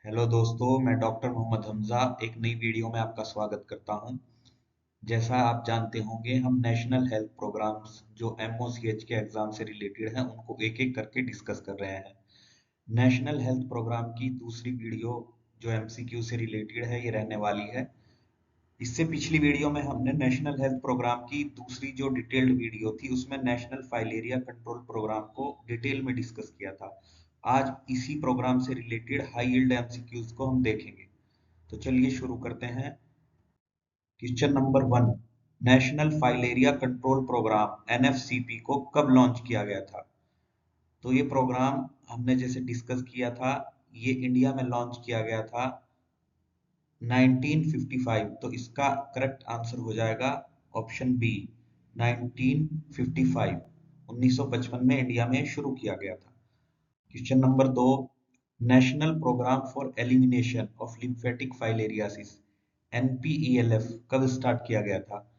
Hello दोस्तों, मैं doctor Mohammad Hamza एक नई वीडियो में आपका स्वागत करता हूं। जैसा आप जानते होंगे, हम नेशनल हेल्थ प्रोग्राम्स जो एमओसीएच के एग्जाम से रिलेटेड हैं उनको एक एक करके डिस्कस कर रहे हैं। नेशनल हेल्थ प्रोग्राम की दूसरी वीडियो जो एमसीक्यू से रिलेटेड है ये रहने वाली है। इससे पिछली वीडियो में हमने नेशनल हेल्थ प्रोग्राम की दूसरी जो डिटेल्ड वीडियो थी उसमें नेशनल फाइलेरिया कंट्रोल प्रोग्राम को डिटेल में डिस्कस किया था। आज इसी प्रोग्राम से रिलेटेड हाई यील्ड एमसीक्यूज को हम देखेंगे। तो चलिए शुरू करते हैं। Question number 1, national filaria control programme NFCP को कब लॉन्च किया गया था? तो ये प्रोग्राम हमने जैसे डिस्कस किया था, ये इंडिया में लॉन्च किया गया था 1955। तो इसका करेक्ट आंसर हो जाएगा ऑप्शन बी 1955। 1955 में इंडिया में शुरू किया गया था। Question number 2, national programme for elimination of lymphatic filariasis NPELF कब स्टार्ट किया गया था?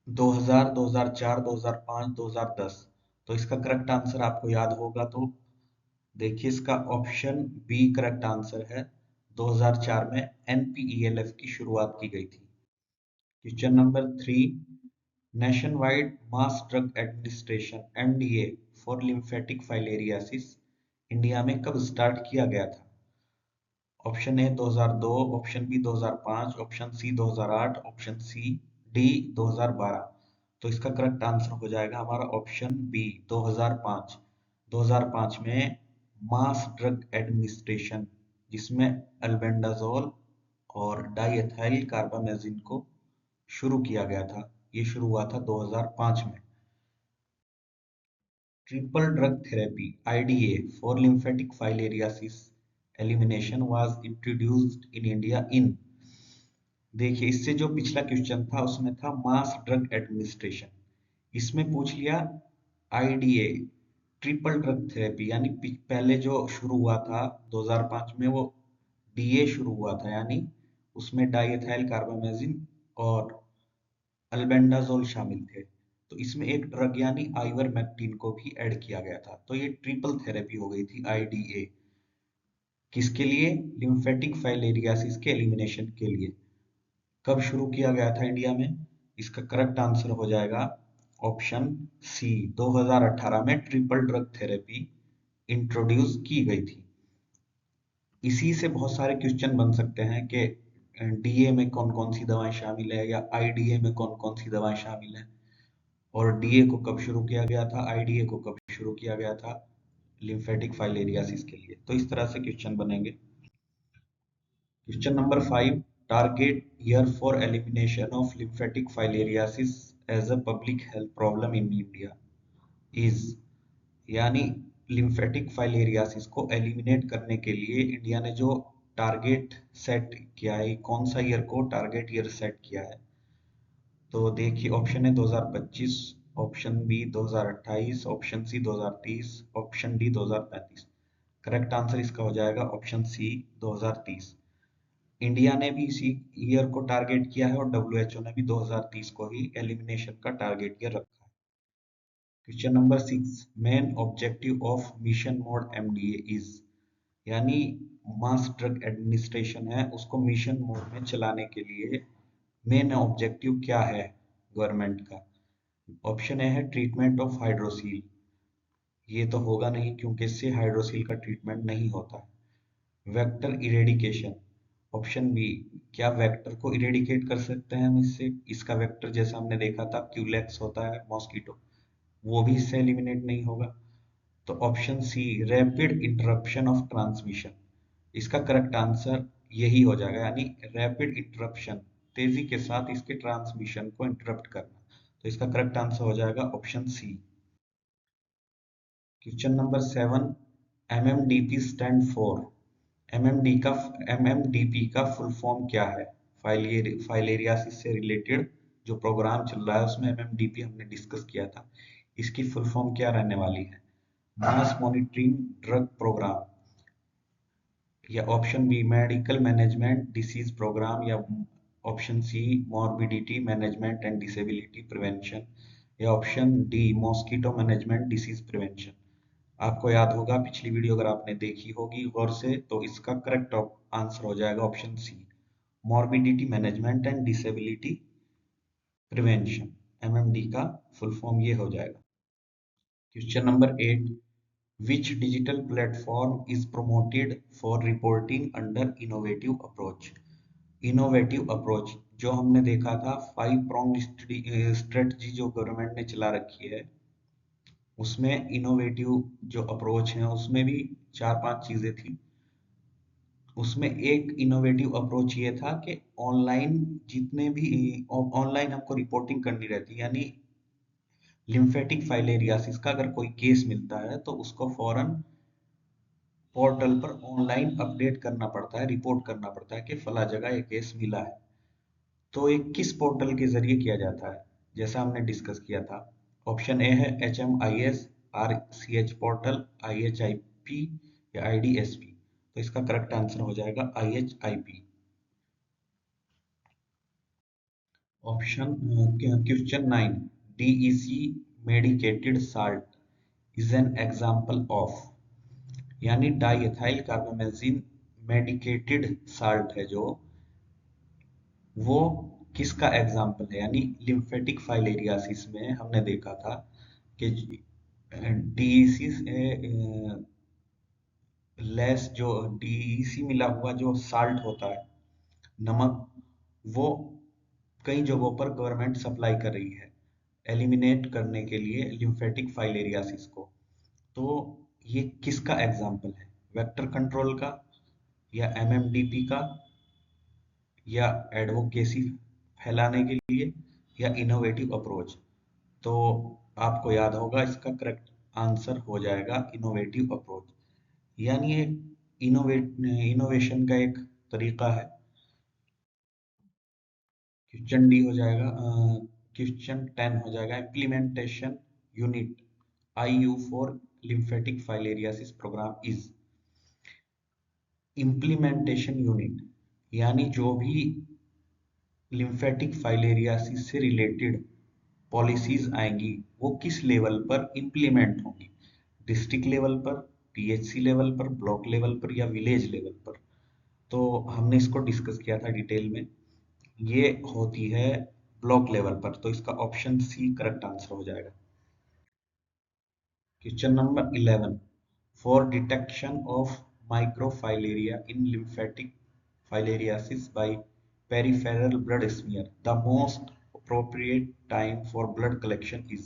2000, 2004, 2005, 2010। तो इसका करेक्ट आंसर आपको याद होगा तो देखिए, इसका ऑप्शन बी करेक्ट आंसर है। 2004 में एनपीईएलएफ की शुरुआत की गई थी। Question number 3, nationwide mass drug administration NDA for lymphatic filariasis India में कब स्टार्ट किया गया था? Option A 2002, option B 2005, option C 2008, option C D 2012। तो इसका करेक्ट आंसर हो जाएगा हमारा ऑप्शन बी 2005। 2005 में मास ड्रग एडमिनिस्ट्रेशन, जिसमें अल्बेंडाजोल और डाइएथाइल कार्बामेजिन को शुरू किया गया था। ये शुरू हुआ था 2005 में। Triple drug therapy IDA for lymphatic filariasis elimination was introduced in India in। देखिए, इससे जो पिछला क्वेश्चन था उसमें था मास ड्रग एडमिनिस्ट्रेशन, इसमें पूछ लिया आईडीए ट्रिपल ड्रग थेरेपी, यानी पहले जो शुरू हुआ था 2005 में वो डीए शुरू हुआ था, यानी उसमें डाइएथाइल कार्बामेजिन और अल्बेंडाजोल शामिल थे। तो इसमें एक ड्रग यानी आइवरमेक्टिन को भी ऐड किया गया था। तो ये ट्रिपल थेरेपी हो गई थी आईडीए। किसके लिए? लिम्फेटिक फाइलेरियासिस के एलिमिनेशन के लिए। कब शुरू किया गया था इंडिया में? इसका करेक्ट आंसर हो जाएगा ऑप्शन सी 2018 में ट्रिपल ड्रग थेरेपी इंट्रोड्यूस की गई थी। इसी से बहुत सारे क्वेश्चन बन सकते हैं कि डीए में कौन कौन सी दवाएं शामिल है या आईडीए में कौन कौन सी दवाएं शामिल है, और डीए को कब शुरू किया गया था, आईडीए को कब शुरू किया गया था लिम्फेटिक फाइलेरियासिस के लिए। तो इस तरह से क्वेश्चन बनेंगे। Question number 5, target year for elimination of lymphatic filariasis as a public health problem in India is, यानी लिम्फेटिक फाइलेरियासिस को एलिमिनेट करने के लिए इंडिया ने जो टारगेट सेट किया है, कौन सा ईयर को टारगेट ईयर सेट किया है? तो देखिए, ऑप्शन है 2025, option B 2028, option C 2030, option D 2035। Correct answer इसका हो जाएगा ऑप्शन सी 2030। इंडिया ने भी इसी ईयर को टारगेट किया है और डब्ल्यूएचओ ने भी 2030 को ही एलिमिनेशन का टारगेट ईयर रखा है। Question number 6, main objective of mission mode MDA is, यानी मास ड्रग एडमिनिस्ट्रेशन है उसको मिशन मोड में चलाने के लिए मेन ऑब्जेक्टिव क्या है गवर्नमेंट का? ऑप्शन ए है ट्रीटमेंट ऑफ हाइड्रोसील। ये तो होगा नहीं क्योंकि इससे हाइड्रोसील का ट्रीटमेंट नहीं होता। वेक्टर इरेडिकेशन, ऑप्शन बी, क्या वेक्टर को इरेडिकेट कर सकते हैं हम इससे? इसका वेक्टर जैसा हमने देखा था क्यूलेक्स होता है मॉस्किटो, वो भी इससे एलिमिनेट नहीं होगा। तो option C, rapid interruption of transmission. इसका करेक्ट आंसर यही हो जाएगा, यानी रैपिड इंटरप्शन, तेजी के साथ इसके ट्रांसमिशन को इंटरप्ट करना। तो इसका करेक्ट आंसर हो जाएगा option C. Question number 7, MMDP stand for, MMDP का फुल फॉर्म क्या है? फाइलेरियासिस से रिलेटेड जो प्रोग्राम चल रहा है उसमें एमएमडीपी हमने डिस्कस किया था। इसकी फुल फॉर्म क्या रहने वाली है? मास मॉनिटरिंग ड्रग प्रोग्राम, या option B medical management disease programme, या option C morbidity management and disability prevention, या option D mosquito management disease prevention. आपको याद होगा पिछली वीडियो अगर आपने देखी होगी गौर से, तो इसका करेक्ट आंसर हो जाएगा option C, morbidity management and disability prevention, MMD का फुल फॉर्म ये हो जाएगा। Question number 8, which digital platform is promoted for reporting under innovative approach. Innovative approach जो हमने देखा था, 5 pronged स्ट्रेटजी जो गवर्नमेंट ने चला रखी है, उसमें इनोवेटिव जो अप्रोच है उसमें भी 4-5 चीजें थी। उसमें एक इनोवेटिव अप्रोच ये था कि ऑनलाइन जितने भी ऑनलाइन हमको रिपोर्टिंग करनी रहती है, यानी लिम्फेटिक फाइलेरियासिस का अगर कोई केस मिलता है तो उसको फौरन पोर्टल पर ऑनलाइन अपडेट करना पड़ता है, रिपोर्ट करना पड़ता है कि फला जगह ये केस मिला है। तो ये किस पोर्टल के जरिए किया जाता है, जैसा हमने डिस्कस किया था। ऑप्शन ए है HMIS, RCH पोर्टल, IHIP या IDSP। तो इसका करेक्ट आंसर हो जाएगा IHIP। Option question 9, DEC medicated salt is an example of, यानी डाई एथाइल कार्बोमेजिन मेडिकेटेड साल्ट है जो, वो किसका एग्जाम्पल है। यानी लिम्फेटिक फाइलेरियासिस में हमने देखा था कि डीईसी लेस जो डीईसी मिला हुआ जो साल्ट होता है, नमक, वो कई जगहों पर गवर्नमेंट सप्लाई कर रही है एलिमिनेट करने के लिए लिम्फेटिक फाइलेरियासिस को। तो ये किसका एग्जाम्पल है, वेक्टर कंट्रोल का या एमएमडीपी का या एडवोकेसी फैलाने के लिए या इनोवेटिव अप्रोच। तो आपको याद होगा इसका करेक्ट आंसर हो जाएगा इनोवेटिव अप्रोच, यानी ये इनोवेशन का एक तरीका है। क्वेश्चन डी हो जाएगा, क्वेश्चन 10 हो जाएगा, implementation unit IU for lymphatic filariasis programme is. Implementation unit यानी जो भी लिम्फेटिक फाइलेरियासिस से रिलेटेड पॉलिसीज आएंगी वो किस लेवल पर इम्प्लीमेंट होंगी, डिस्ट्रिक्ट लेवल पर, PHC लेवल पर, ब्लॉक लेवल पर या विलेज लेवल पर। तो हमने इसको डिस्कस किया था डिटेल में, ये होती है ब्लॉक लेवल पर। तो इसका ऑप्शन सी करेक्ट आंसर हो जाएगा। Question number 11, for detection of microfilaria in lymphatic filariasis by peripheral blood smear, the most appropriate time for blood collection is।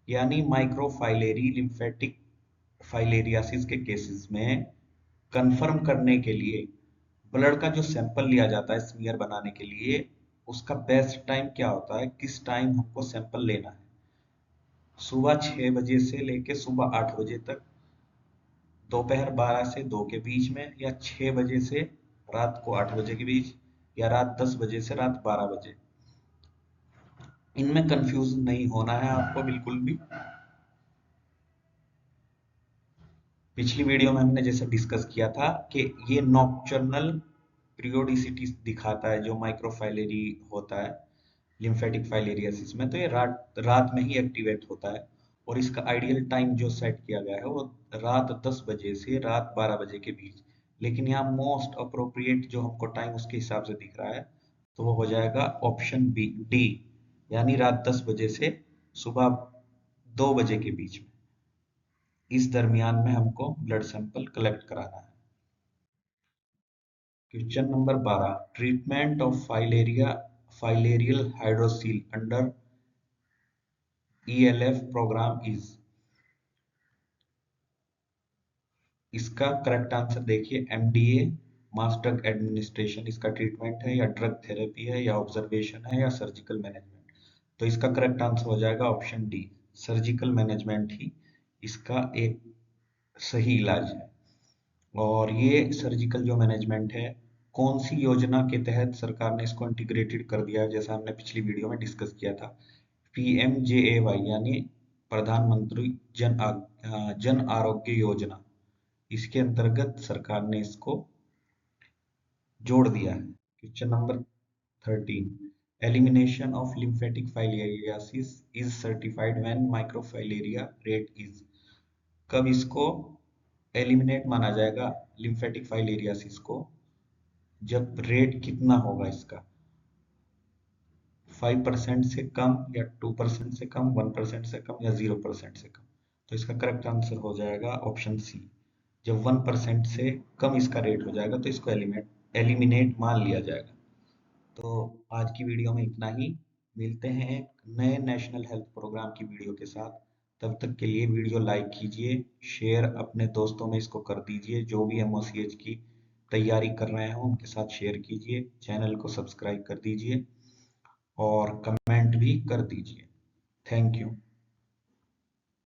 यानी माइक्रोफाइलेरी लिम्फेटिक फाइलेरियासिस के केसेस में कंफर्म करने के लिए ब्लड का जो सैंपल लिया जाता है स्मीयर बनाने के लिए, उसका बेस्ट टाइम क्या होता है, किस टाइम हमको सैंपल लेना है। सुबह 6 बजे से लेके सुबह 8 बजे तक, दोपहर 12 से 2 के बीच में, या 6 बजे से रात को 8 बजे के बीच, या रात 10 बजे से रात 12 बजे। इनमें कंफ्यूज नहीं होना है आपको बिल्कुल भी। पिछली वीडियो में हमने जैसे डिस्कस किया था कि ये नॉक्टर्नल पीरियोडिसिटी दिखाता है जो माइक्रोफाइलेरी होता है लिम्फेटिक फाइलेरियासिस में, तो ये रात रात में ही एक्टिवेट होता है। और इसका आइडियल टाइम जो सेट किया गया है वो रात 10 बजे से रात 12 बजे के बीच। लेकिन यहाँ मोस्ट अप्रोप्रिएट जो हमको टाइम उसके हिसाब से दिख रहा है, तो वो हो जाएगा ऑप्शन बी, डी, यानी रात 10 बजे से सुबह 2 बजे के बीच में, इस दरमियान में हमको ब्लड सैंपल कलेक्ट कराना है। Question number 12, treatment of filarial hydrocele under ELF programme is. इसका करेक्ट आंसर देखिए, MDA मास ड्रग एडमिनिस्ट्रेशन इसका ट्रीटमेंट है, या ड्रग थेरेपी है, या ऑब्जर्वेशन है, या सर्जिकल मैनेजमेंट। तो इसका करेक्ट आंसर हो जाएगा ऑप्शन डी, सर्जिकल मैनेजमेंट ही इसका एक सही इलाज है। और ये सर्जिकल जो मैनेजमेंट है, कौन सी योजना के तहत सरकार ने इसको इंटीग्रेटेड कर दिया है, जैसा हमने पिछली वीडियो में डिस्कस किया था, PMJAY यानी प्रधानमंत्री जन आरोग्य योजना, इसके अंतर्गत सरकार ने इसको जोड़ दिया है। Question number 13, elimination of lymphatic filariasis is certified when microfilaria rate is. कब इसको एलिमिनेट माना जाएगा लिम्फेटिक फाइलेरियासिस को, जब रेट कितना होगा इसका, 5% से कम या 2% से कम, 1% से कम या 0% से कम। तो इसका करेक्ट आंसर हो जाएगा ऑप्शन सी। जब 1% से कम इसका रेट हो जाएगा तो इसको एलिमिनेट मान लिया जाएगा। तो आज की वीडियो में इतना ही। मिलते हैं एक नए नेशनल हेल्थ प्रोग्राम की वीडियो के साथ। तब तक के लिए वीडियो लाइक कीजिए, शेयर अपने दोस्तों में इसको कर दीजिए, जो भी एमओसीएच की तैयारी कर रहे हैं उनके साथ शेयर कीजिए, चैनल को सब्सक्राइब कर दीजिए और कमेंट भी कर दीजिए। Thank you.